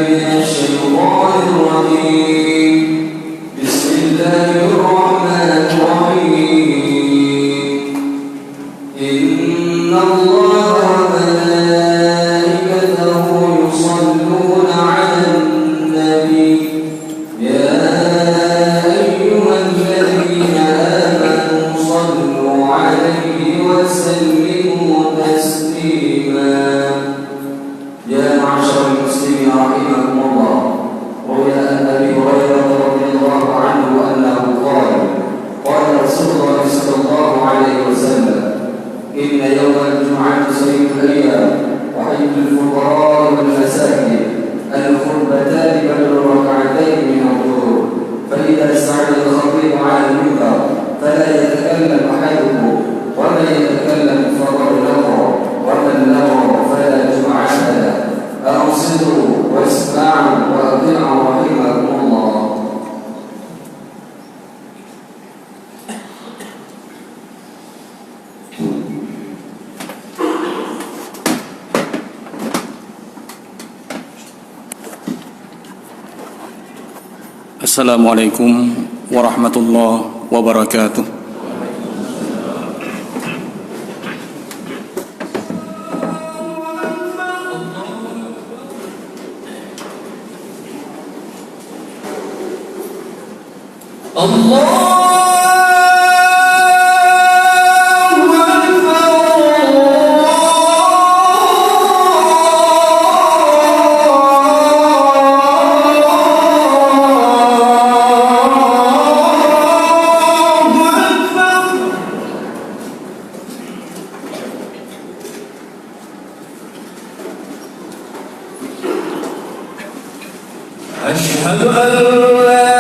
من الشيطان الرجيم. بسم الله الرحمن الرحيم. إن الله وملائكته يصلون على النبي يا أيها الذين آمنوا صلوا عليه وسلموا تسليما. يا معشر المسلمين رحمكم الله، روي عن أبي هريرة رضي الله عنه أنه قال قال رسول الله صلى الله عليه وسلم: إن يوم الجمعة سيد الأيام وعيد الفقراء والمساكين الخطبتان بدل ركعتين من الظهر، فإذا استعد الخطيب على المنبر فلا يتكلم أحدكم، ومن يتكلم فقد لغى، ومن لغى فلا جمعة له. أنصتوا واسمعوا وأطيعوا رحمكم الله. Assalamualaikum warahmatullahi wabarakatuh. أشهد أن لا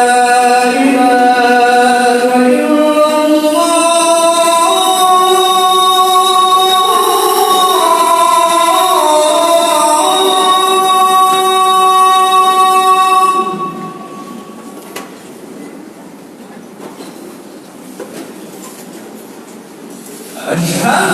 إله إلا الله. أشهد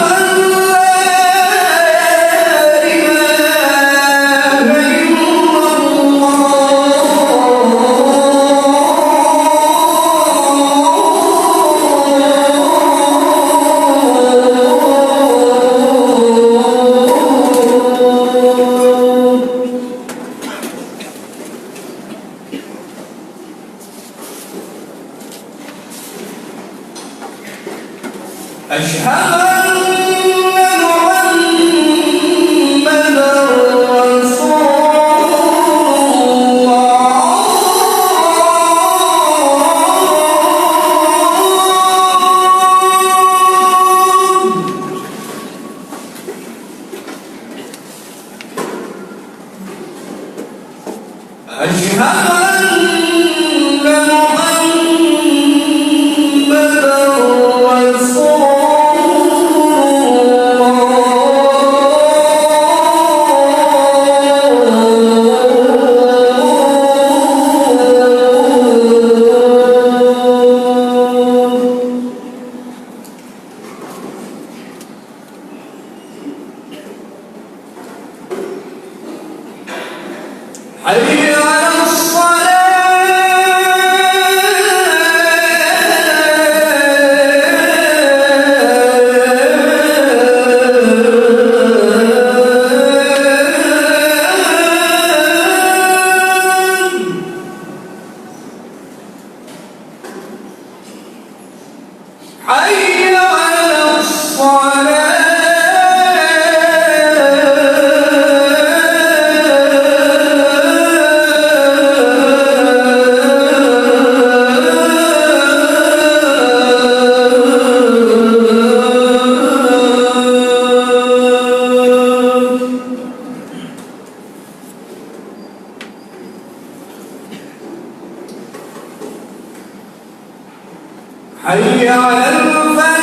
حي على الفلاح.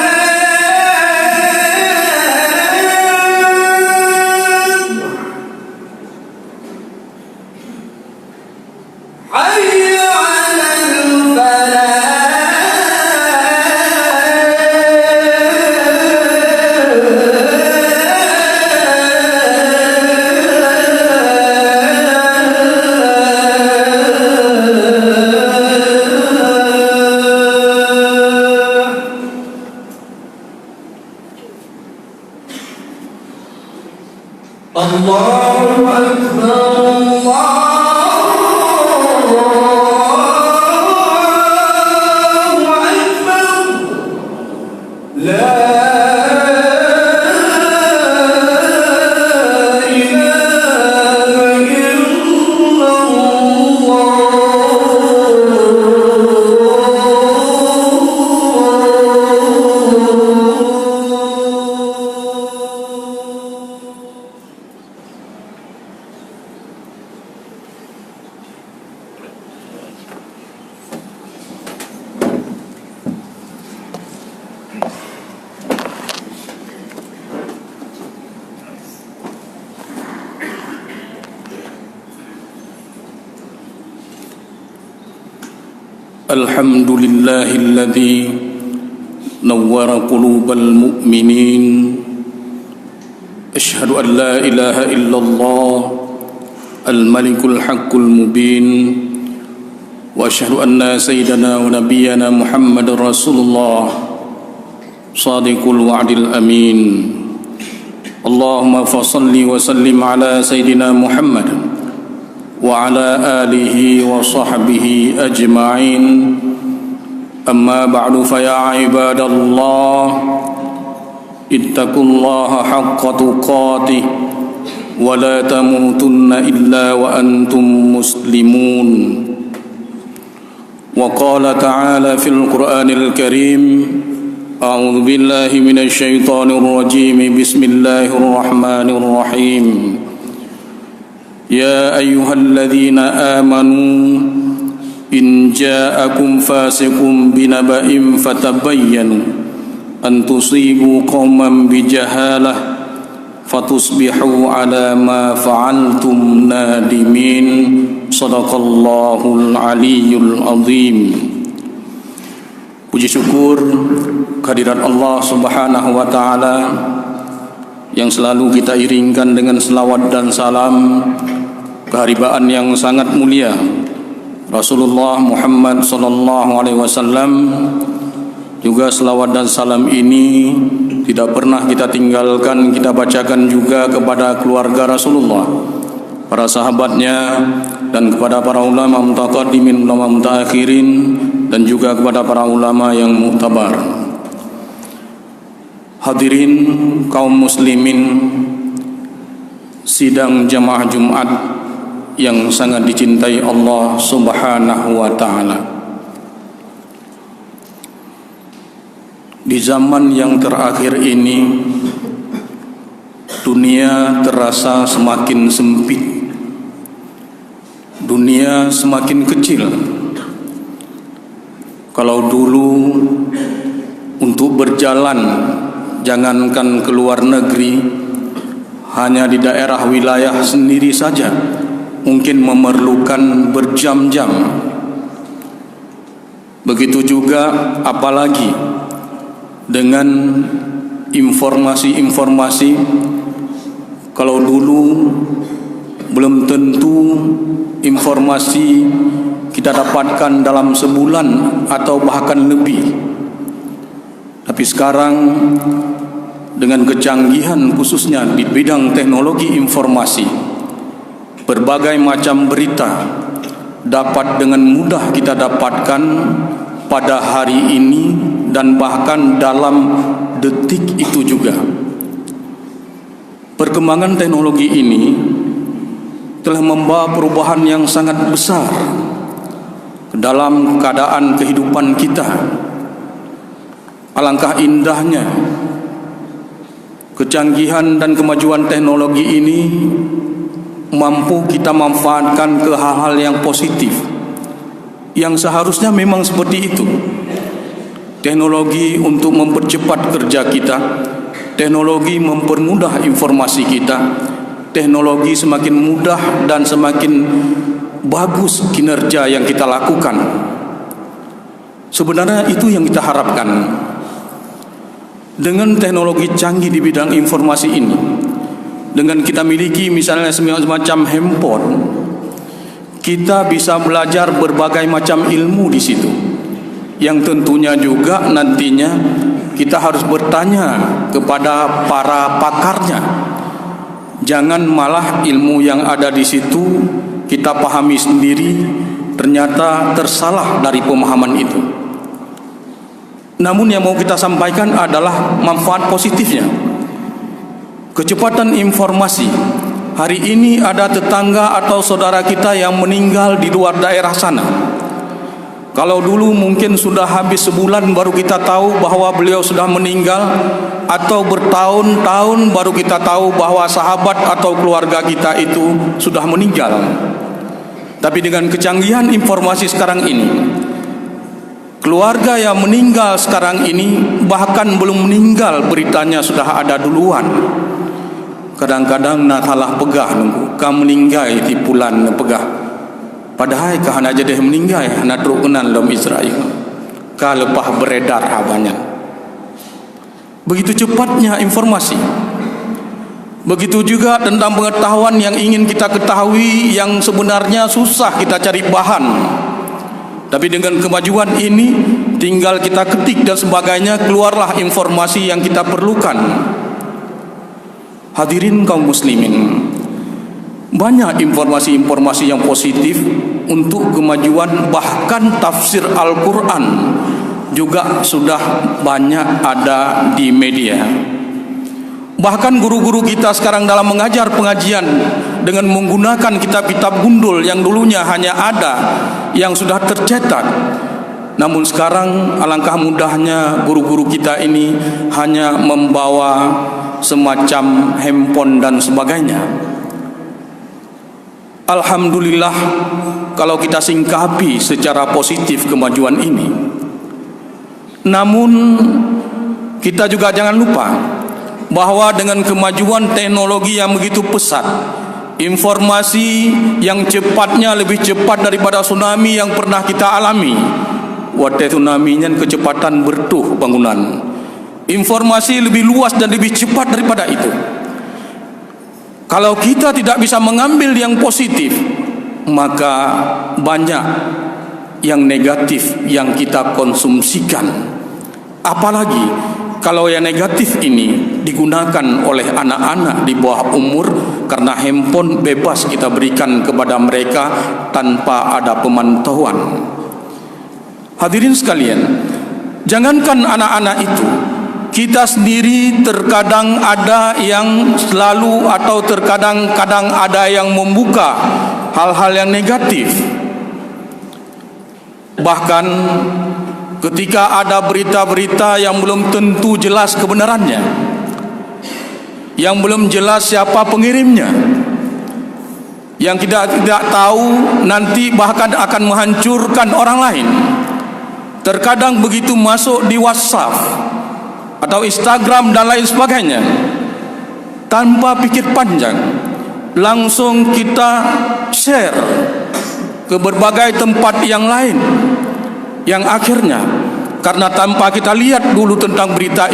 حي على الفلاح. الله أكبر الحمد لله الذي نور قلوب المؤمنين أشهد أن لا إله إلا الله الملك الحق المبين وأشهد أن سيدنا ونبينا محمد رسول الله صادق الوعد الأمين اللهم فصل وسلم على سيدنا محمد وعلى آله وصحبه أجمعين أما بعد فيا عباد الله اتقوا الله حق تقاته ولا تموتن إلا وأنتم مسلمون وقال تعالى في القرآن الكريم أعوذ بالله من الشيطان الرجيم بسم الله الرحمن الرحيم يا أيها الذين آمنوا إن جاءكم فاسق بنبأ فتبينوا أن تصيبوا قوما بجهالة فتصبحوا على ما فعلتم نادمين صدق الله العلي العظيم. Puji syukur kehadirat Allah Subhanahu wa taala yang selalu kita iringkan dengan selawat dan salam keharibaan yang sangat mulia Rasulullah Muhammad sallallahu alaihi wasallam. Juga selawat dan salam ini tidak pernah kita tinggalkan, kita bacakan juga kepada keluarga Rasulullah, para sahabatnya, dan kepada para ulama mutaqaddimin, ulama mutaakhirin, dan juga kepada para ulama yang muktabar. Hadirin kaum muslimin, sidang jamaah Jumat yang sangat dicintai Allah Subhanahu wa taala. Di zaman yang terakhir ini, dunia terasa semakin sempit. Dunia semakin kecil. Kalau dulu untuk berjalan, jangankan ke luar negeri, hanya di daerah wilayah sendiri saja mungkin memerlukan berjam-jam. Begitu juga apalagi dengan informasi-informasi. Kalau dulu belum tentu informasi kita dapatkan dalam sebulan atau bahkan lebih. Tapi sekarang dengan kecanggihan khususnya di bidang teknologi informasi, berbagai macam berita dapat dengan mudah kita dapatkan pada hari ini dan bahkan dalam detik itu juga. Perkembangan teknologi ini telah membawa perubahan yang sangat besar dalam keadaan kehidupan kita. Alangkah indahnya kecanggihan dan kemajuan teknologi ini mampu kita manfaatkan ke hal-hal yang positif, yang seharusnya memang seperti itu. Teknologi untuk mempercepat kerja kita, teknologi mempermudah informasi kita, teknologi semakin mudah dan semakin bagus kinerja yang kita lakukan. Sebenarnya itu yang kita harapkan. Dengan teknologi canggih di bidang informasi ini, dengan kita miliki misalnya semacam handphone, kita bisa belajar berbagai macam ilmu di situ, yang tentunya juga nantinya kita harus bertanya kepada para pakarnya, Jangan malah ilmu yang ada di situ kita pahami sendiri, ternyata tersalah dari pemahaman itu. Namun yang mau kita sampaikan adalah manfaat positifnya. Kecepatan informasi. Hari ini ada tetangga atau saudara kita yang meninggal di luar daerah sana. Kalau dulu mungkin sudah habis sebulan baru kita tahu bahwa beliau sudah meninggal, atau bertahun-tahun baru kita tahu bahwa sahabat atau keluarga kita itu sudah meninggal. Tapi dengan kecanggihan informasi sekarang ini, keluarga yang meninggal sekarang ini bahkan belum meninggal beritanya sudah ada duluan. Kadang-kadang nak salah pegah nunggu kamu meninggal di bulan pegah. Padahal kahana jadi meninggal nak terukunan dalam Israel. Ka lepas beredar habanya. Begitu cepatnya informasi. Begitu juga tentang pengetahuan yang ingin kita ketahui yang sebenarnya susah kita cari bahan. Tapi dengan kemajuan ini tinggal kita ketik dan sebagainya, keluarlah informasi yang kita perlukan. Hadirin kaum muslimin, banyak informasi-informasi yang positif untuk kemajuan, bahkan tafsir Al-Quran juga sudah banyak ada di media. Bahkan guru-guru kita sekarang dalam mengajar pengajian dengan menggunakan kitab-kitab gundul yang dulunya hanya ada yang sudah tercetak. Namun sekarang alangkah mudahnya guru-guru kita ini hanya membawa semacam handphone dan sebagainya. Alhamdulillah kalau kita singkapi secara positif kemajuan ini. Namun kita juga jangan lupa bahwa dengan kemajuan teknologi yang begitu pesat, informasi yang cepatnya lebih cepat daripada tsunami yang pernah kita alami. Waktu tsunami-nya kecepatan bertuh bangunan. Informasi lebih luas dan lebih cepat daripada itu. Kalau kita tidak bisa mengambil yang positif, maka banyak yang negatif yang kita konsumsikan. Apalagi kalau yang negatif ini digunakan oleh anak-anak di bawah umur, karena handphone bebas kita berikan kepada mereka tanpa ada pemantauan. Hadirin sekalian, jangankan anak-anak itu, kita sendiri terkadang ada yang selalu atau terkadang-kadang ada yang membuka hal-hal yang negatif. Bahkan ketika ada berita-berita yang belum tentu jelas kebenarannya, yang belum jelas siapa pengirimnya, yang kita tidak tahu nanti bahkan akan menghancurkan orang lain. Terkadang begitu masuk di WhatsApp atau Instagram dan lain sebagainya, tanpa pikir panjang langsung kita share ke berbagai tempat yang lain, yang akhirnya karena tanpa kita lihat dulu tentang berita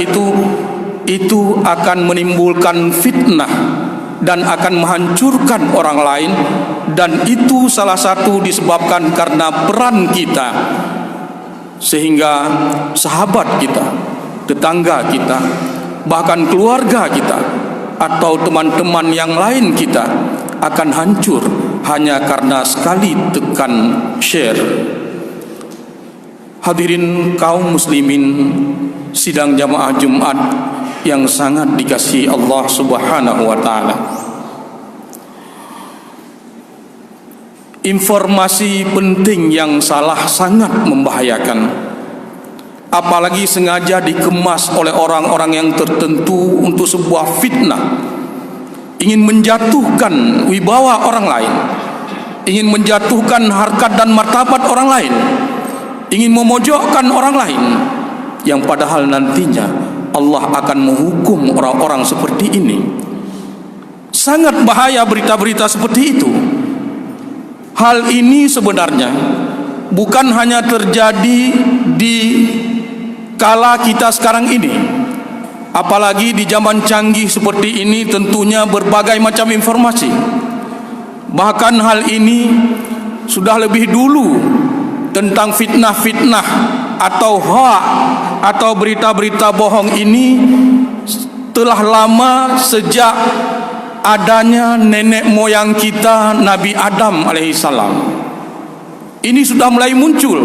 itu akan menimbulkan fitnah dan akan menghancurkan orang lain. Dan itu salah satu disebabkan karena peran kita, sehingga sahabat kita, tetangga kita, bahkan keluarga kita atau teman-teman yang lain kita akan hancur hanya karena sekali tekan share. Hadirin kaum muslimin sidang jamaah Jumat yang sangat dikasihi Allah Subhanahu wa taala. Informasi penting yang salah sangat membahayakan, apalagi sengaja dikemas oleh orang-orang yang tertentu untuk sebuah fitnah, ingin menjatuhkan wibawa orang lain, ingin menjatuhkan harkat dan martabat orang lain, ingin memojokkan orang lain, yang padahal nantinya Allah akan menghukum orang-orang seperti ini. Sangat bahaya berita-berita seperti itu. Hal ini sebenarnya bukan hanya terjadi di kala kita sekarang ini, apalagi di zaman canggih seperti ini tentunya berbagai macam informasi. Bahkan hal ini sudah lebih dulu tentang fitnah-fitnah atau hoak atau berita-berita bohong ini telah lama sejak adanya nenek moyang kita Nabi Adam alaihissalam. Ini sudah mulai muncul.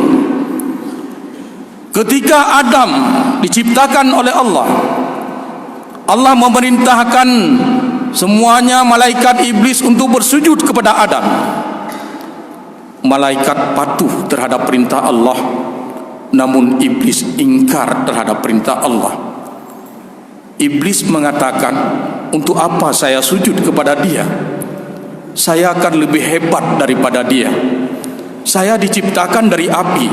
Ketika Adam diciptakan oleh Allah, Allah memerintahkan semuanya malaikat iblis untuk bersujud kepada Adam. Malaikat patuh terhadap perintah Allah, namun iblis ingkar terhadap perintah Allah. Iblis mengatakan, untuk apa saya sujud kepada dia? Saya akan lebih hebat daripada dia. Saya diciptakan dari api,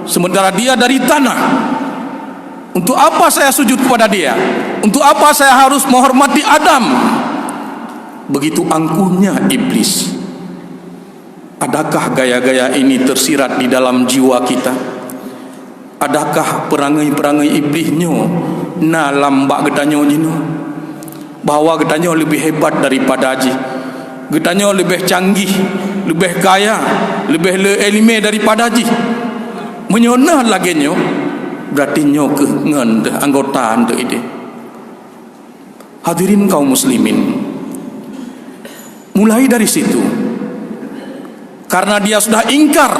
sementara dia dari tanah. Untuk apa saya sujud kepada dia? Untuk apa saya harus menghormati Adam? Begitu angkuhnya iblis. Adakah gaya-gaya ini tersirat di dalam jiwa kita? Adakah perangai-perangai iblisnya na lambak gedanyo jino, bahwa gedanyo lebih hebat daripada aji, gedanyo lebih canggih, lebih kaya, lebih elime daripada aji, menyonah lagi nyo, berarti nyo ke ngan anggota ande ide. Hadirin kaum muslimin, mulai dari situ, karena dia sudah ingkar,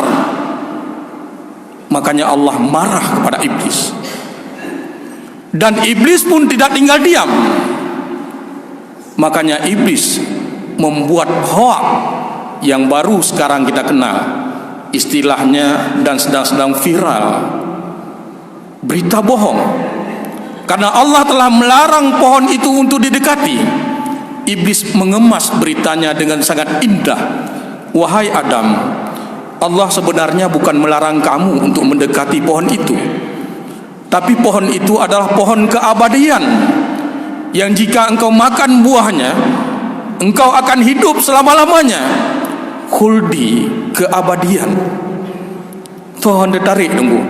makanya Allah marah kepada iblis. Dan iblis pun tidak tinggal diam. Makanya iblis membuat hoak yang baru sekarang kita kenal, istilahnya dan sedang viral, berita bohong. Karena Allah telah melarang pohon itu untuk didekati, iblis mengemas beritanya dengan sangat indah. Wahai Adam, Allah sebenarnya bukan melarang kamu untuk mendekati pohon itu, tapi pohon itu adalah pohon keabadian, yang jika engkau makan buahnya, engkau akan hidup selama-lamanya. Khuldi, keabadian. Tuhan ditarik tunggu.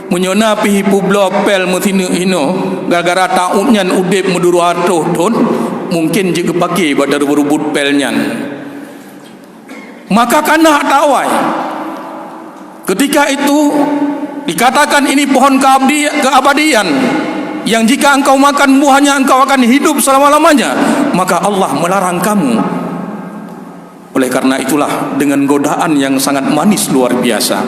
Menyona pi publo pel mutinu ino gara-gara taunyan udip muduru atuh don, mungkin jika pakai pada berubut pelnyan. Maka kanak tawai. Ketika itu dikatakan ini pohon keabadian, yang jika engkau makan buahnya engkau akan hidup selama-lamanya, maka Allah melarang kamu. Oleh karena itulah, dengan godaan yang sangat manis luar biasa,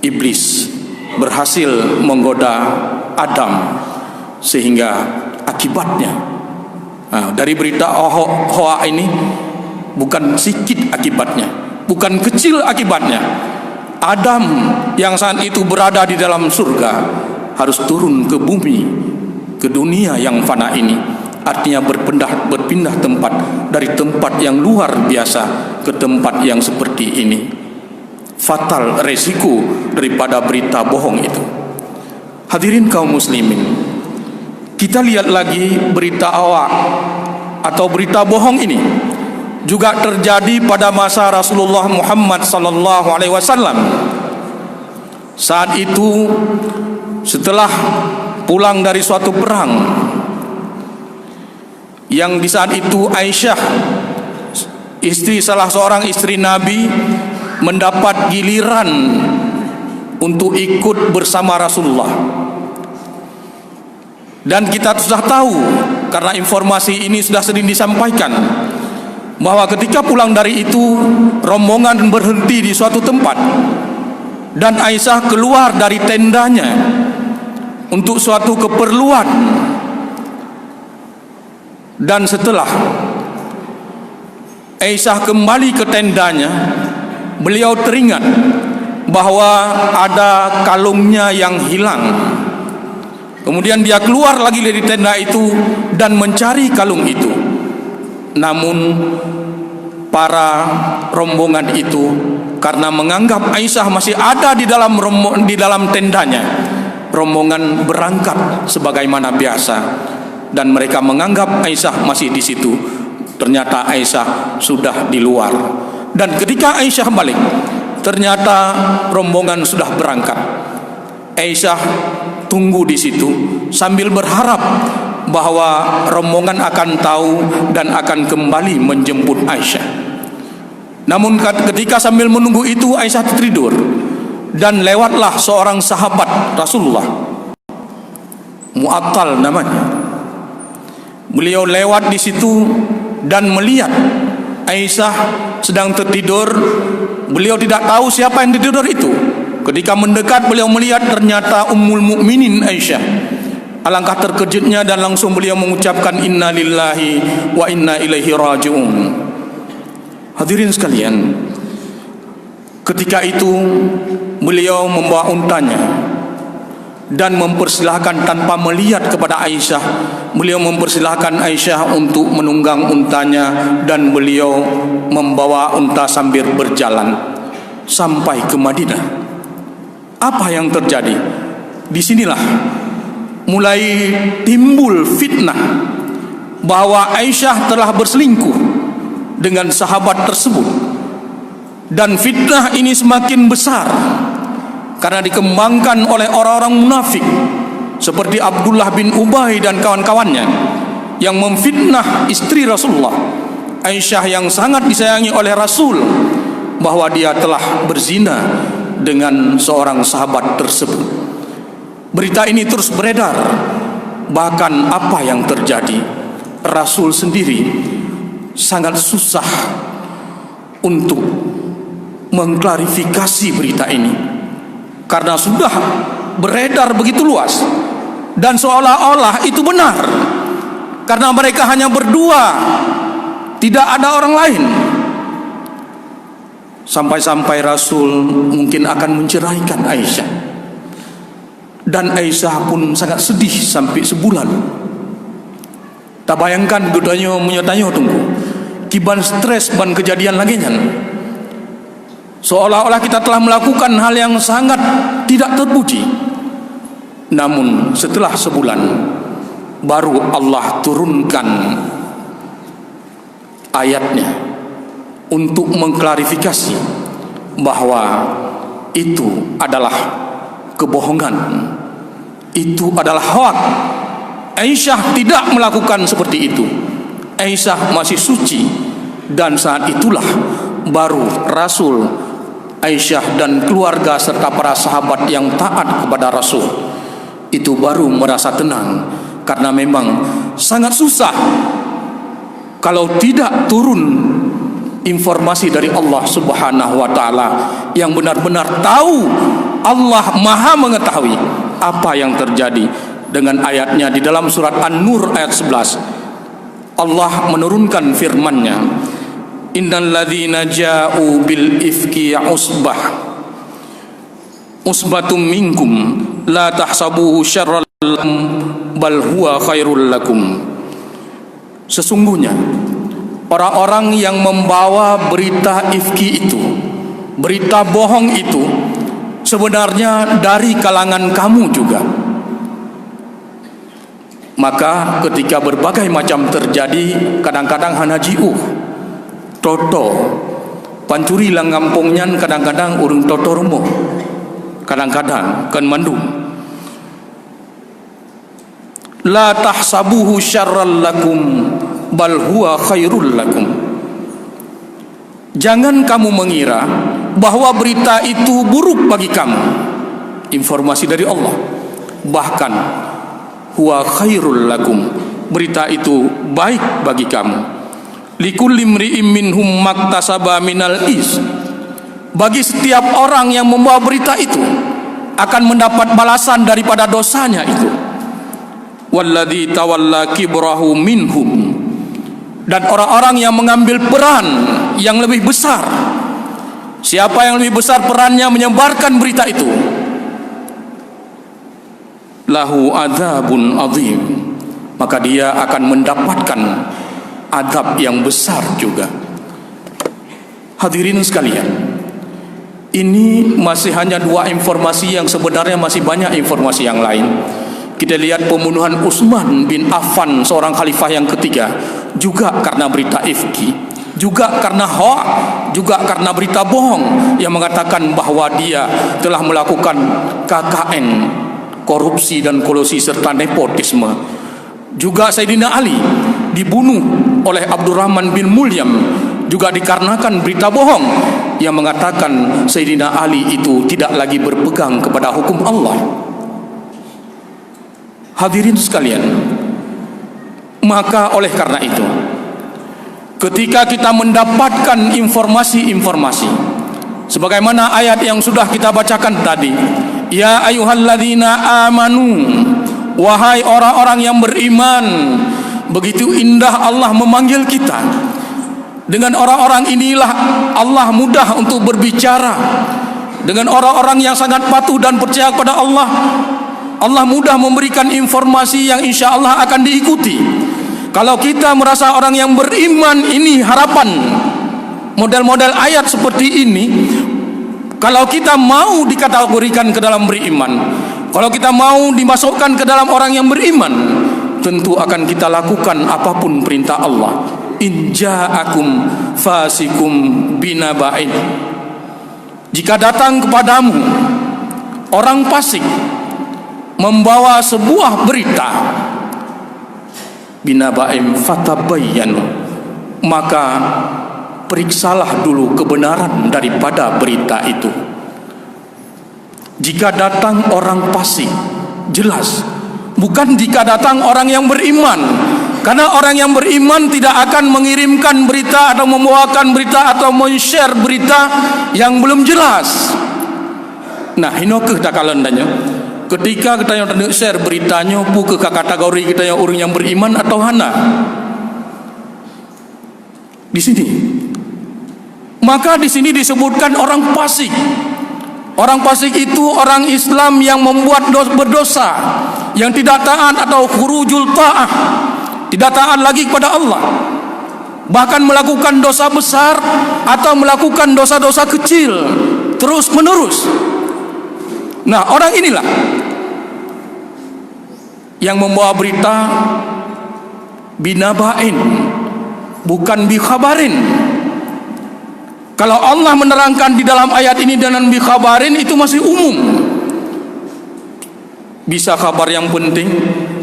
iblis berhasil menggoda Adam, sehingga akibatnya dari berita hoa ini bukan sedikit akibatnya, bukan kecil akibatnya. Adam yang saat itu berada di dalam surga harus turun ke bumi, ke dunia yang fana ini. Artinya berpindah tempat, dari tempat yang luar biasa ke tempat yang seperti ini. Fatal resiko daripada berita bohong itu. Hadirin kaum muslimin, kita lihat lagi berita awak atau berita bohong ini juga terjadi pada masa Rasulullah Muhammad sallallahu alaihi wasallam. Saat itu, setelah pulang dari suatu perang, yang di saat itu Aisyah, salah seorang istri Nabi, mendapat giliran untuk ikut bersama Rasulullah. Dan kita sudah tahu, karena informasi ini sudah sering disampaikan, bahwa ketika pulang dari itu, rombongan berhenti di suatu tempat, dan Aisyah keluar dari tendanya untuk suatu keperluan. Dan setelah Aisyah kembali ke tendanya, beliau teringat bahwa ada kalungnya yang hilang. Kemudian dia keluar lagi dari tenda itu dan mencari kalung itu. Namun para rombongan itu, karena menganggap Aisyah masih ada di dalam tendanya, rombongan berangkat sebagaimana biasa, dan mereka menganggap Aisyah masih di situ. Ternyata Aisyah sudah di luar. Dan ketika Aisyah balik, ternyata rombongan sudah berangkat. Aisyah tunggu di situ sambil berharap bahwa rombongan akan tahu dan akan kembali menjemput Aisyah. Namun ketika sambil menunggu itu, Aisyah tertidur, dan lewatlah seorang sahabat Rasulullah, Mu'attal namanya. Beliau lewat di situ dan melihat Aisyah sedang tertidur. Beliau tidak tahu siapa yang tertidur itu. Ketika mendekat, beliau melihat ternyata Ummul Mukminin Aisyah. Alangkah terkejutnya dan langsung beliau mengucapkan inna lillahi wa inna ilaihi raji'un. Hadirin sekalian, ketika itu beliau membawa untanya dan mempersilahkan tanpa melihat kepada Aisyah. Beliau mempersilahkan Aisyah untuk menunggang untanya dan beliau membawa unta sambil berjalan sampai ke Madinah. Apa yang terjadi? Disinilah mulai timbul fitnah bahwa Aisyah telah berselingkuh dengan sahabat tersebut, dan fitnah ini semakin besar karena dikembangkan oleh orang-orang munafik seperti Abdullah bin Ubay dan kawan-kawannya yang memfitnah istri Rasulullah, Aisyah yang sangat disayangi oleh Rasul, bahwa dia telah berzina dengan seorang sahabat tersebut. Berita ini terus beredar. Bahkan apa yang terjadi, Rasul sendiri sangat susah untuk mengklarifikasi berita ini karena sudah beredar begitu luas dan seolah-olah itu benar karena mereka hanya berdua, tidak ada orang lain. Sampai-sampai Rasul mungkin akan menceraikan Aisyah, dan Aisyah pun sangat sedih sampai sebulan. Tak bayangkan gedanya menyertanya tunggu kiban stres ban kejadian lagi kan. Seolah-olah kita telah melakukan hal yang sangat tidak terpuji. Namun setelah sebulan baru Allah turunkan ayatnya untuk mengklarifikasi bahwa itu adalah kebohongan, itu adalah hoak. Aisyah tidak melakukan seperti itu. Aisyah masih suci, dan saat itulah baru Rasul, Aisyah dan keluarga serta para sahabat yang taat kepada Rasul itu baru merasa tenang, karena memang sangat susah kalau tidak turun informasi dari Allah Subhanahu wa taala yang benar-benar tahu. Allah Maha mengetahui apa yang terjadi. Dengan ayatnya di dalam surat An-Nur ayat 11, Allah menurunkan firman-Nya, innal ladzina ja'u bil ifki usbatum minkum la tahsabuhu syarran lakum bal huwa khairul lakum. Sesungguhnya orang-orang yang membawa berita ifki itu, berita bohong itu, sebenarnya dari kalangan kamu juga. Maka ketika berbagai macam terjadi, kadang-kadang hanaji'u toto pancuri langampungnya, kadang-kadang urung toto rumo, kadang-kadang kan mandum. La tahsabuhu syarran lakum bal huwa khairul lakum. Jangan kamu mengira bahwa berita itu buruk bagi kamu. Informasi dari Allah. Bahkan huwa khairul lakum, berita itu baik bagi kamu. Likulli imri'in minhum maktasaba minal is. Bagi setiap orang yang membawa berita itu akan mendapat balasan daripada dosanya itu. Walladzi tawalla kibrahu minhum, dan orang-orang yang mengambil peran yang lebih besar. Siapa yang lebih besar perannya menyebarkan berita itu, lahu adzabun azim, maka dia akan mendapatkan azab yang besar juga. Hadirin sekalian, ini masih hanya dua informasi yang sebenarnya masih banyak informasi yang lain. Kita lihat pembunuhan Utsman bin Affan, seorang khalifah yang ketiga, juga karena berita ifki, juga karena hoak, juga karena berita bohong yang mengatakan bahwa dia telah melakukan KKN, korupsi dan kolusi serta nepotisme. Juga Sayyidina Ali dibunuh oleh Abdurrahman bin Muljam juga dikarenakan berita bohong yang mengatakan Sayyidina Ali itu tidak lagi berpegang kepada hukum Allah. Hadirin sekalian, maka oleh karena itu ketika kita mendapatkan informasi-informasi sebagaimana ayat yang sudah kita bacakan tadi, ya ayyuhalladzina amanu, wahai orang-orang yang beriman. Begitu indah Allah memanggil kita. Dengan orang-orang inilah Allah mudah untuk berbicara. Dengan orang-orang yang sangat patuh dan percaya kepada Allah, Allah mudah memberikan informasi yang insya Allah akan diikuti. Kalau kita merasa orang yang beriman ini harapan, model-model ayat seperti ini, kalau kita mau dikategorikan ke dalam beriman, kalau kita mau dimasukkan ke dalam orang yang beriman, tentu akan kita lakukan apapun perintah Allah. In ja'akum fasikum binaba'in, jika datang kepadamu orang fasik membawa sebuah berita, binaba'in fatabayyanu, maka periksalah dulu kebenaran daripada berita itu. Jika datang orang fasik, jelas, bukan jika datang orang yang beriman. Karena orang yang beriman tidak akan mengirimkan berita atau membawakan berita atau men-share berita yang belum jelas. Nah, hinokeh tak kalendanya. Ketika kita yang share beritanya, buka ke kategori kita yang orang yang beriman atau hana. Di sini. Maka di sini disebutkan orang fasik. Orang fasik itu orang Islam yang membuat berdosa, yang tidak taat atau khurujul ta'ah, tidak taat lagi kepada Allah, bahkan melakukan dosa besar atau melakukan dosa-dosa kecil terus menerus. Nah, orang inilah yang membawa berita binaba'in, bukan bikhabarin. Kalau Allah menerangkan di dalam ayat ini dengan bikhabarin, itu masih umum. Bisa kabar yang penting,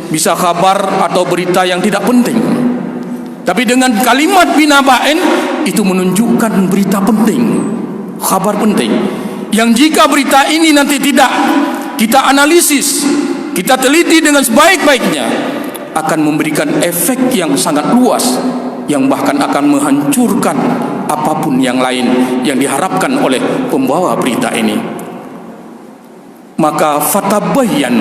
bisa kabar atau berita yang tidak penting. Tapi dengan kalimat binaba'in, itu menunjukkan berita penting, kabar penting, yang jika berita ini nanti tidak kita analisis, kita teliti dengan sebaik-baiknya, akan memberikan efek yang sangat luas, yang bahkan akan menghancurkan apapun yang lain yang diharapkan oleh pembawa berita ini. Maka fatabayyan,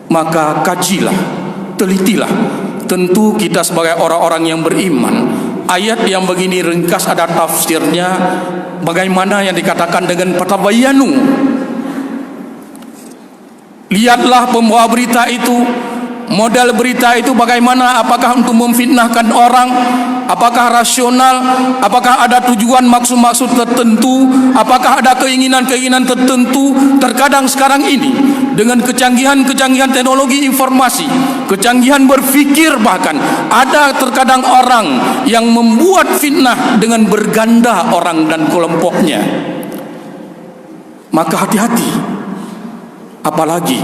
maka kajilah, telitilah. Tentu kita sebagai orang-orang yang beriman, ayat yang begini ringkas ada tafsirnya, bagaimana yang dikatakan dengan fatabayyanu. Lihatlah pembawa berita itu, model berita itu bagaimana, apakah untuk memfitnahkan orang, apakah rasional, apakah ada tujuan maksud-maksud tertentu, apakah ada keinginan-keinginan tertentu. Terkadang sekarang ini dengan kecanggihan-kecanggihan teknologi informasi, kecanggihan berfikir, bahkan ada terkadang orang yang membuat fitnah dengan berganda orang dan kelompoknya. Maka hati-hati. Apalagi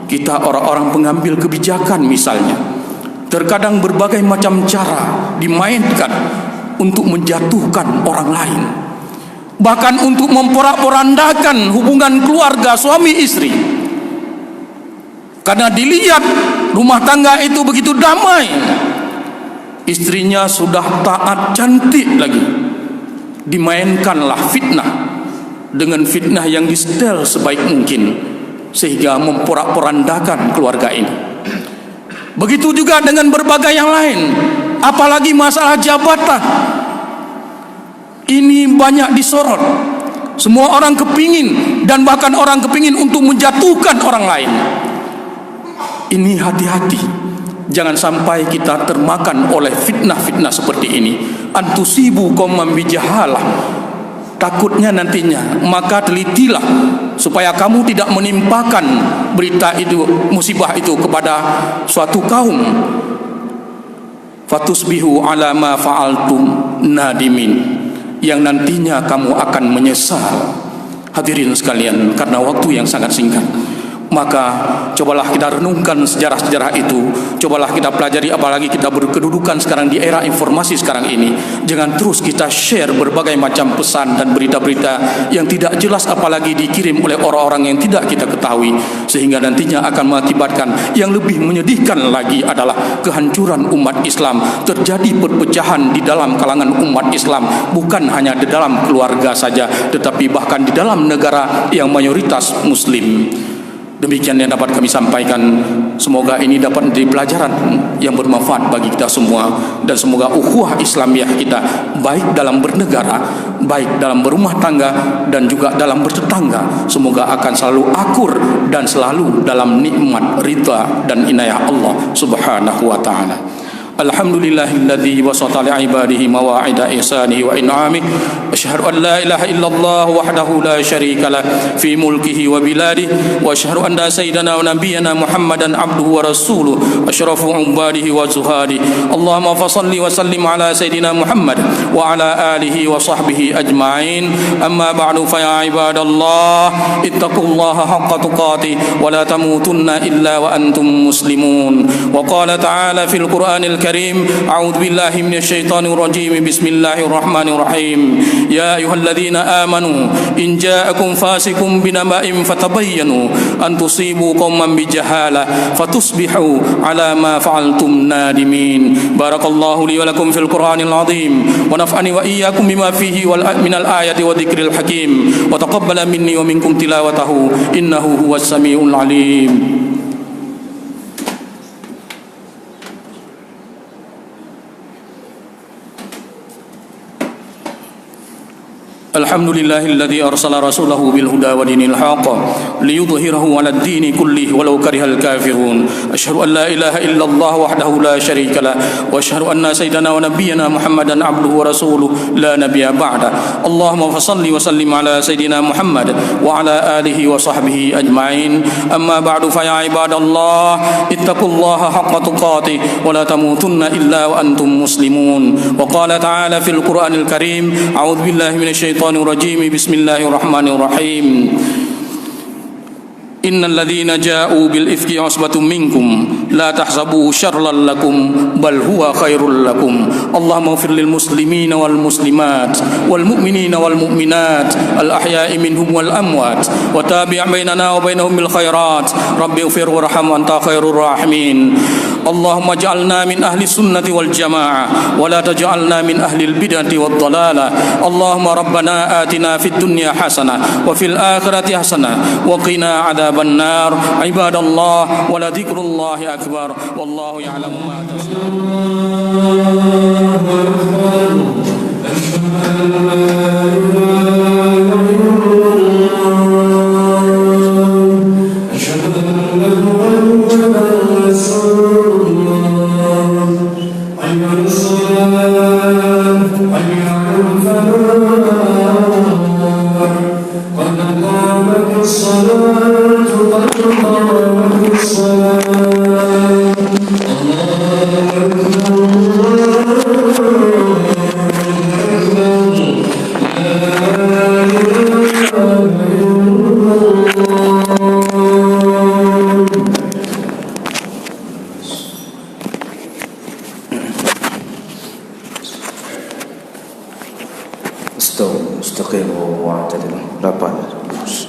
kita orang-orang pengambil kebijakan misalnya, terkadang berbagai macam cara dimainkan untuk menjatuhkan orang lain, bahkan untuk memporak-porandakan hubungan keluarga suami istri. Karena dilihat rumah tangga itu begitu damai, istrinya sudah taat cantik lagi, dimainkanlah fitnah dengan fitnah yang disetel sebaik mungkin, sehingga memporak-porandakan keluarga ini. Begitu juga dengan berbagai yang lain, apalagi masalah jabatan. Ini banyak disorot. Semua orang kepingin, dan bahkan orang kepingin untuk menjatuhkan orang lain. Ini hati-hati, jangan sampai kita termakan oleh fitnah-fitnah seperti ini. Antusibu qauman bijahalah, takutnya nantinya, maka telitilah supaya kamu tidak menimpakan berita itu, musibah itu kepada suatu kaum. Fatusbihu ala ma fa'altum nadimin, yang nantinya kamu akan menyesal. Hadirin sekalian, karena waktu yang sangat singkat, maka cobalah kita renungkan sejarah-sejarah itu, cobalah kita pelajari, apalagi kita berkedudukan sekarang di era informasi sekarang ini. Jangan terus kita share berbagai macam pesan dan berita-berita yang tidak jelas, apalagi dikirim oleh orang-orang yang tidak kita ketahui, sehingga nantinya akan mengakibatkan yang lebih menyedihkan lagi adalah kehancuran umat Islam. Terjadi perpecahan di dalam kalangan umat Islam, bukan hanya di dalam keluarga saja, tetapi bahkan di dalam negara yang mayoritas Muslim. Demikian yang dapat kami sampaikan. Semoga ini dapat menjadi pelajaran yang bermanfaat bagi kita semua, dan semoga ukhuwah Islamiyah kita, baik dalam bernegara, baik dalam berumah tangga, dan juga dalam bertetangga, semoga akan selalu akur dan selalu dalam nikmat, ridha dan inayah Allah Subhanahu wa ta'ala. Alhamdulillahilladzi wasata li'ibadihi mawa'ida ihsanihi wa in'amih. Asyhadu an la ilaha illallah wahdahu la syarika lah fi mulkihi wa biladihi, wa asyhadu anna sayyidana wa nabiyyana Muhammadan abduhu wa rasuluh asyrafu ibadihi wa zuhadihi. Allahumma fasalli wa sallim ala sayyidina Muhammad wa ala alihi wa sahbihi ajma'in. Amma ba'du, fa ya ibadallah ittaqullaha haqqa tuqatih wa la tamutunna illa wa antum muslimun. Wa qala ta'ala fil Qur'anil Karim, a'udzu billahi minasy syaithanir rajim, bismillahirrahmanirrahim. Ya ayyuhalladzina amanu in ja'akum fasiqun binaba'in fatabayyanu an tusibu qauman bijahalah fatusbihu ala ma fa'altum nadimin. Barakallahu li wa lakum fil Qur'anil azim, wa naf'ani wa iyyakum bima fihi wal minal ayati wa dzikril hakim, wa taqabbala minni wa minkum tilawatahu innahu huwas samiul alim. Alhamdulillahilladzi arsala rasulahu bil huda wa dinil haqq liyudhhirahu 'alad dini kullihi walau karihal kafirun. Asyhadu an la ilaha illallah wahdahu la syarika lah, wa asyhadu anna sayyidana wa nabiyyana Muhammadan abduhu wa rasuluh la nabiyya ba'da. Allahumma fashalli wa sallim ala sayyidina Muhammad wa ala alihi wa sahbihi ajma'in. Amma ba'du, fa ya ibadallah ittaqullaha haqqa tuqatih wa la tamutunna illa wa antum muslimun. Wa qala ta'ala fil Qur'anil Karim, a'udzu billahi minasy Rajim, bismillahirrahmanirrahim. Innal ladzina ja'u bil ifki usbatum minkum la tahsabuhu syarran lakum bal huwa khairul lakum. Allahumma ighfir lil muslimina wal muslimat wal mu'minina wal mu'minat al ahya'i minhum wal amwat wa tabi' bainana wa bainahum bil khairat. Rabbi ighfir warham anta khairur rahimin. Allahumma ij'alna min ahli sunnati wal jamaah wa la taj'alna min ahli al bid'ati wad dhalalah. Allahumma rabbana atina fid dunya hasanah wa fil akhirati hasanah wa qina adzaban nar. Ibadallah wa la dzikrullahi akbar wallahu ya'lamu ma Istaqimu wa'tadilu. Rabbana terus.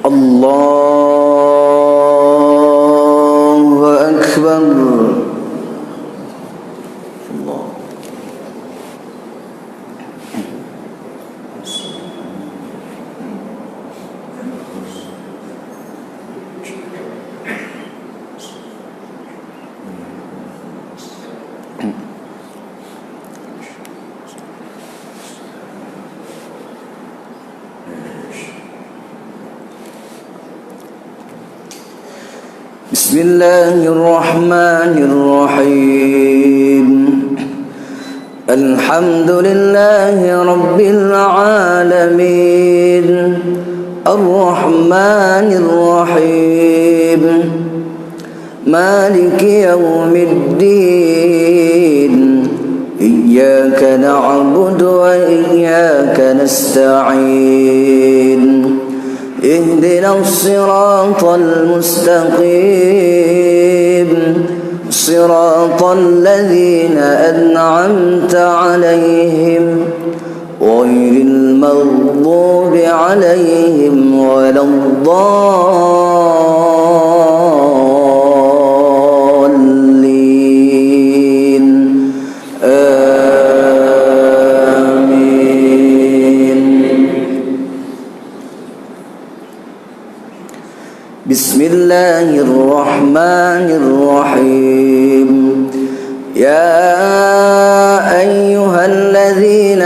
Allahu Akbar. Bismillahirrahmanirrahim. Alhamdulillahi rabbil alamin. Ar-Rahmanir Rahim. مالك يوم الدين إياك نعبد وإياك نستعين اهدنا الصراط المستقيم صراط الذين أنعمت عليهم غير المغضوب عليهم ولا الضالين آمين. بسم الله الرحمن الرحيم. يا أيها الذين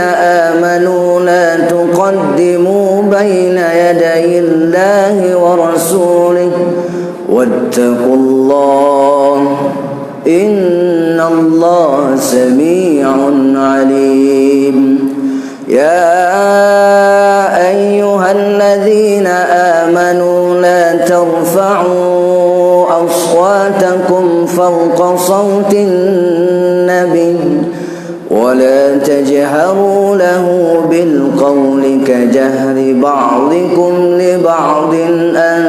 آمنوا لا تقدموا بين يدي الله ورسوله واتقوا الله إن الله سميع عليم. يا أيها الذين آمنوا لا ترفعوا أصواتكم فوق صوت النبي ولا تجهروا له بالقول كجهر بعضكم لبعض أن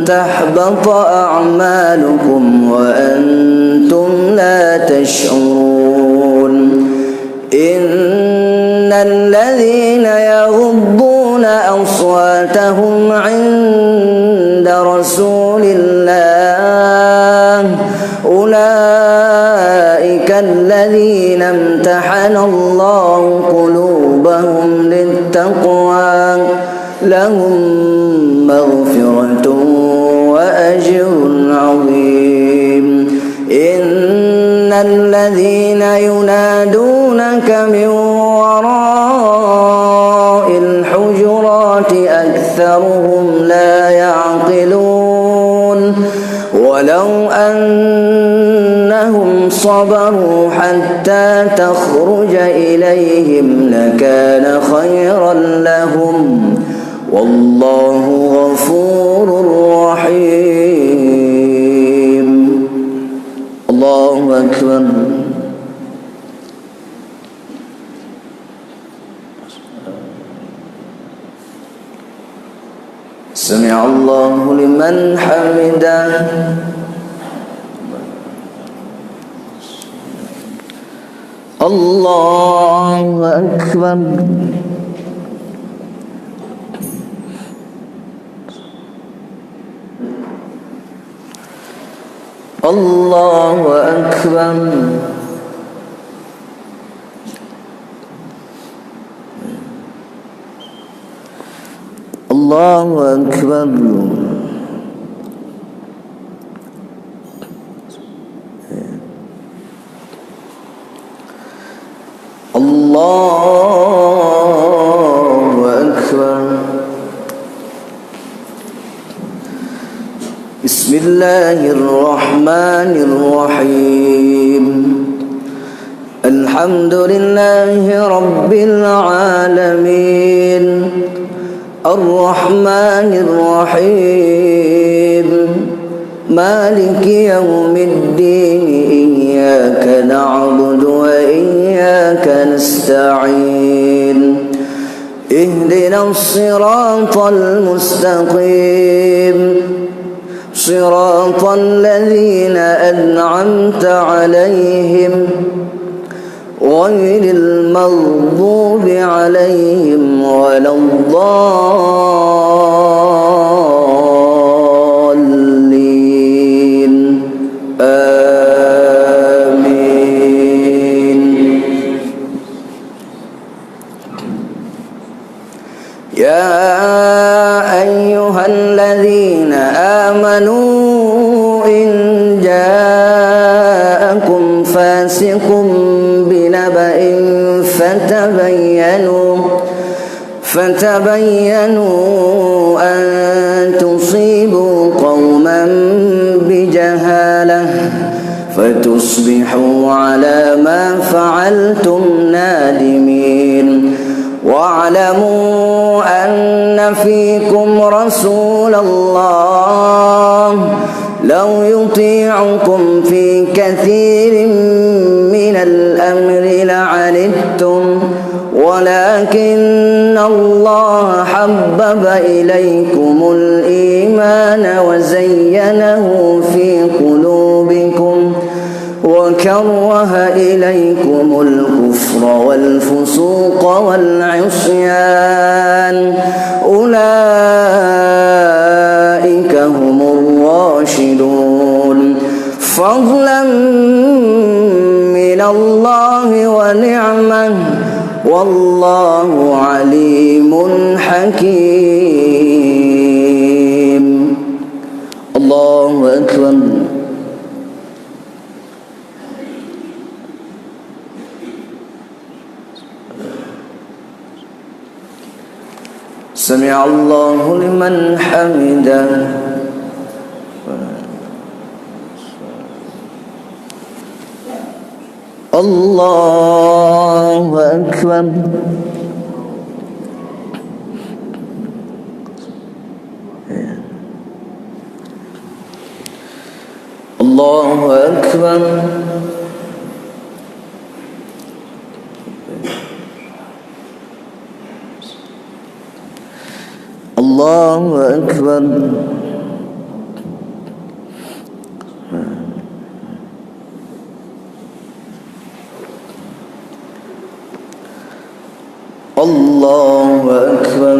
تحبط أعمالكم وأنتم لا تشعرون. إن الذين يغضون أصواتهم عند رسول الله أولئك الذين امتحن الله قلوبهم للتقوى لهم مغفرة وأجر عظيم. إن الذين ينادونك من وراء الحجرات أكثرهم لا يعقلون. ولو أنهم صبروا حتى تخرج إليهم لكان خيرا لهم والله غفور رحيم. الله أكبر. سمع الله لمن حمده. الله أكبر. الله أكبر. الله أكبر. الله أكبر. بسم الله الرحمن الرحيم. الحمد لله رب العالمين الرحمن الرحيم مالك يوم الدين إياك نعبد وإياك نستعين اهدنا الصراط المستقيم صراط الذين أنعمت عليهم غير المغضوب عليهم ولا الضالين آمين. يا أيها الذين آمنوا إن جاءكم فاسق بنبأ فتبينوا أن تصيبوا قوما بجهالة فتصبحوا على ما فعلتم نادمين. واعلموا أن فيكم رسول الله لو يطيعكم في كثير من الأمر لعنتم ولكن الله حبب إليكم الإيمان وزينه في قلوبكم وكره إليكم الكفر والفسوق والعصيان أولئك هم الراشدون فضلا من الله ونعمه والله عليم حكيم. الله أكبر. سمع الله لمن حمده. الله أكبر. الله أكبر. الله أكبر. الله أكبر.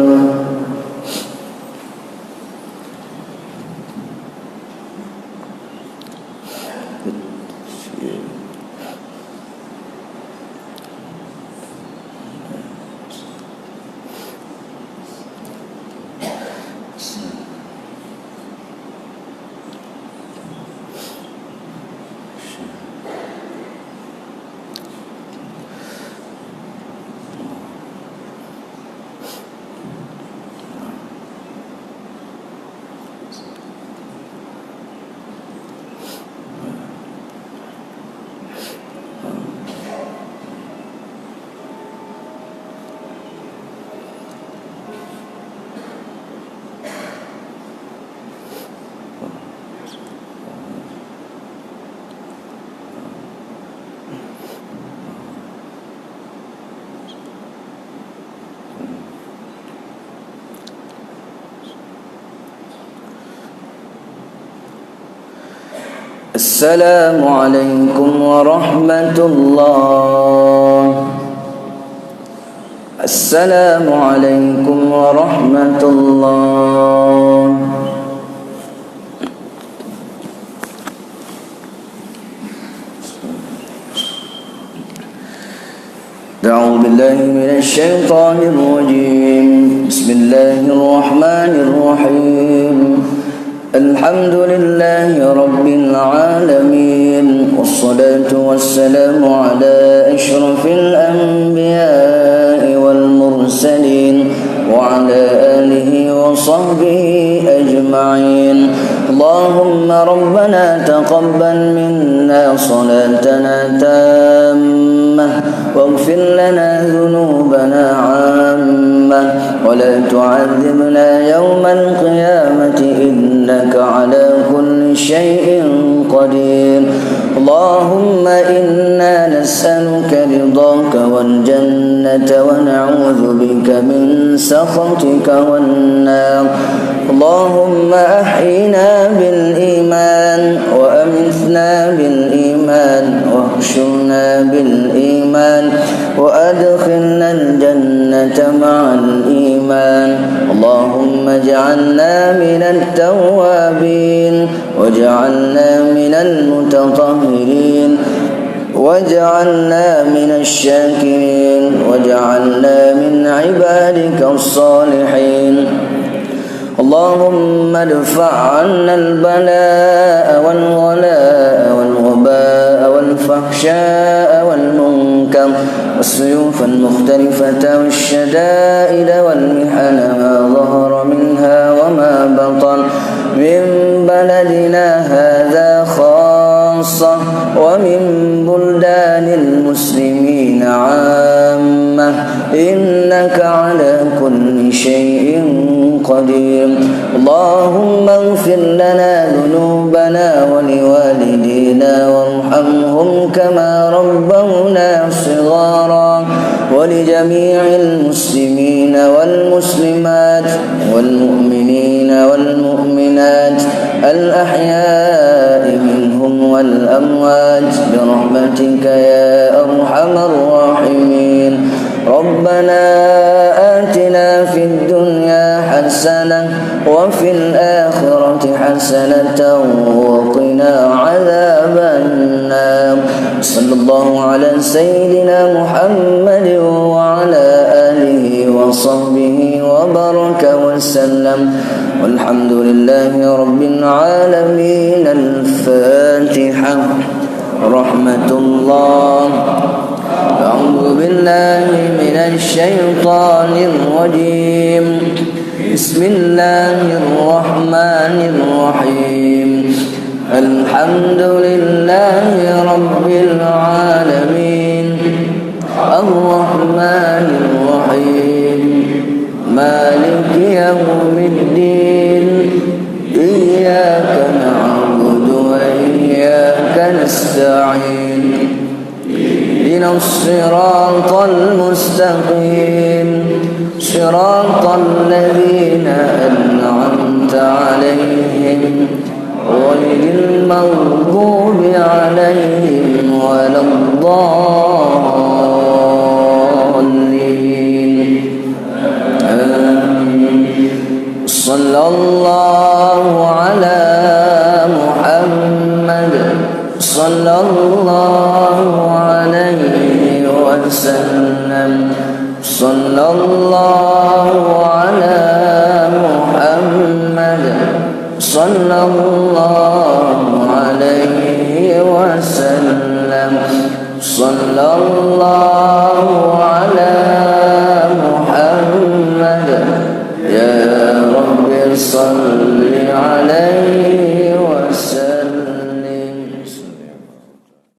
السلام عليكم ورحمة الله. السلام عليكم ورحمة الله. أعوذ بالله من الشيطان الرجيم. بسم الله الرحمن الرحيم. الحمد لله رب العالمين والصلاة والسلام على أشرف الأنبياء والمرسلين وعلى آله وصحبه أجمعين. اللهم ربنا تقبل منا صلاتنا تامة واغفر لنا ذنوبنا عامة ولا تعذبنا يوم القيامة إنك على كل شيء قدير. اللهم إنا نسألك رضاك والجنة ونعوذ بك من سخطك والنار. اللهم أحينا بالإيمان وأمتنا بالإيمان واحشرنا بالإيمان وأدخلنا الجنة مع الإيمان. اللهم اجعلنا من التوابين واجعلنا من المتطهرين واجعلنا من الشاكرين واجعلنا من عبادك الصالحين. اللهم ادفع عنا البلاء والغلاء والوباء والفحشاء والمنكر والسيوف المختلفة والشدائد والمحن ما ظهر منها وما بطن من بلدنا هذا خاصة ومن بلدان المسلمين عامة إنك على كل شيء قدير اللهم اغفر لنا ذنوبنا ولوالدينا وارحمهم كما ربونا صغارا ولجميع المسلمين والمسلمات والمؤمنين والمؤمنات الأحياء منهم والأموات برحمتك يا أرحم الراحمين ربنا آتنا في الدنيا حسنة وفي الآخرة حسنة وقنا عذاب النار صلى الله على سيدنا محمد وعلى آله وصحبه وبارك وسلم والحمد لله رب العالمين الفاتحة رحمة الله أعوذ بالله من الشيطان الرجيم بسم الله الرحمن الرحيم الحمد لله رب العالمين الرحمن الرحيم مالك يوم الدين إياك نعبد وإياك نستعين اهدنا الصراط المستقيم صراط الذين أنعمت عليهم غير المغضوب عليهم ولا الضالين صلى الله على محمد صلى الله عليه وسلم صلى الله على محمد صلى الله عليه وسلم صلى الله على محمد يا رب صل